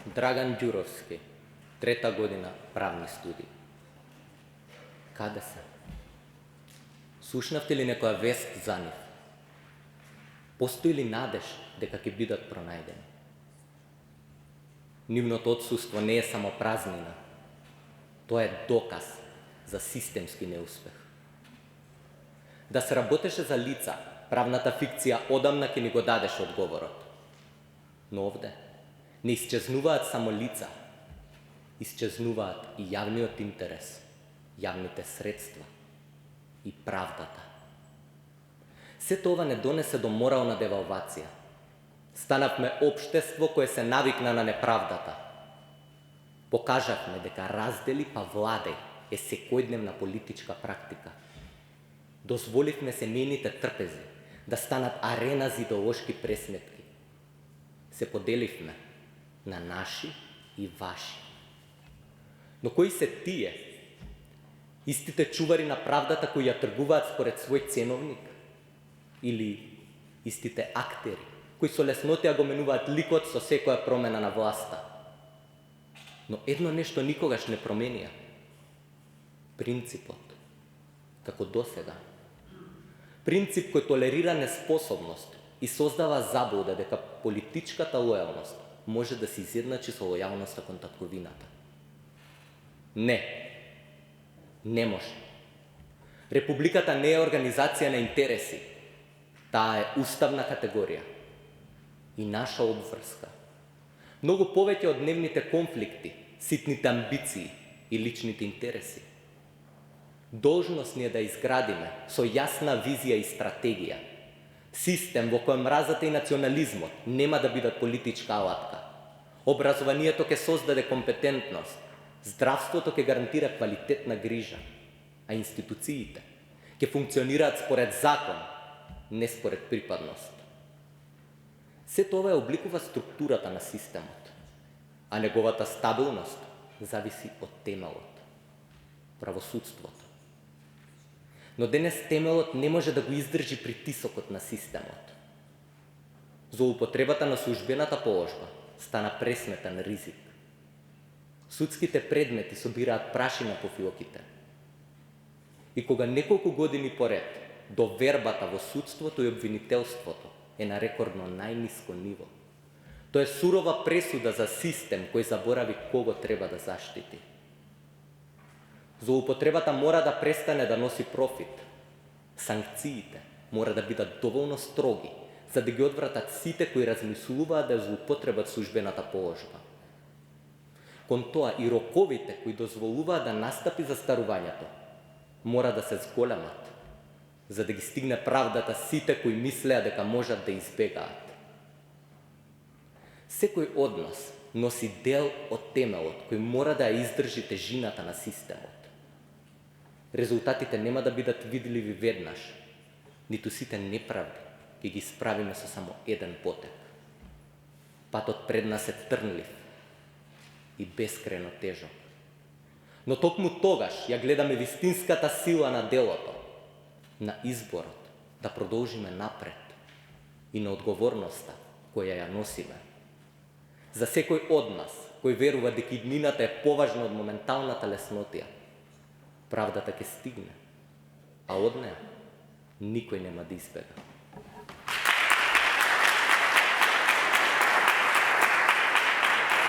Драган Ѓуровски, 3-та година правни студии. Каде се? Слушнавте ли некоја вест за нив? Постои ли надеж дека ќе бидат пронајдени? Нивното отсуство не е само празнина, тоа е доказ за системски неуспех. Да се работеше за лица, правната фикција одамна ќе ни го дадеше одговорот. Но овде не исчезнуваат само лица, исчезнуваат и јавниот интерес, јавните средства и правдата. Сето ова не донесе до морална девалвација. Станавме општество кое се навикна на неправдата. Покажавме дека раздели па владеј е секојдневна политичка практика. Дозволивме семејните трпези да станат арена за идеолошки пресметки. Се поделивме на наши и ваши. Но кои се тие? Истите чувари на правдата кои ја тргуваат според свој ценовник? Или истите актери кои со леснотија го менуваат ликот со секоја промена на власта? Но едно нешто никогаш не променија. Принципот, како досега. Принцип кој толерира неспособност и создава заблуда дека политичката лојалност може да се изедначи со лојалноста кон татковината. Не може. Републиката не е организација на интереси. Таа е уставна категорија и наша обврска. Многу повеќе од дневните конфликти, ситните амбиции и личните интереси. Должност ни е да изградиме со јасна визија и стратегија систем во кој мразата и национализмот нема да бидат политичка алатка. Образованието ќе создаде компетентност, здравството ќе гарантира квалитетна грижа, а институциите ќе функционираат според закон, не според припадност. Сето ова обликува структурата на системот, а неговата стабилност зависи од темелот, правосудството. Но денес темелот не може да го издржи притисокот на системот. Злоупотребата на службената положба стана пресметен ризик. Судските предмети собираат прашина по филоките. И кога неколку години поред довербата во судството и обвинителството е на рекордно најниско ниво, тоа е сурова пресуда за систем кој заборави кого треба да заштити. Злоупотребата мора да престане да носи профит. Санкциите мора да бидат доволно строги, за да ги одвратат сите кои размислуваат да злоупотребат службената положба. Кон тоа и роковите кои дозволуваат да настапи застарувањето мора да се зголемат, за да ги стигне правдата сите кои мислеа дека можат да избегаат. Секој од нас носи дел од темелот кој мора да ја издржи тежината на системот. Резултатите нема да бидат видливи веднаш, ниту сите неправди ќе ги справиме со само еден потек. Патот пред нас е трнлив и бескрајно тежок. Но токму тогаш ја гледаме вистинската сила на делото, на изборот да продолжиме напред и на одговорноста која ја носиме. За секој од нас кој верува дека иднината е поважна од моменталната леснотија, правдата ќе стигне, а од неа никој нема да избега.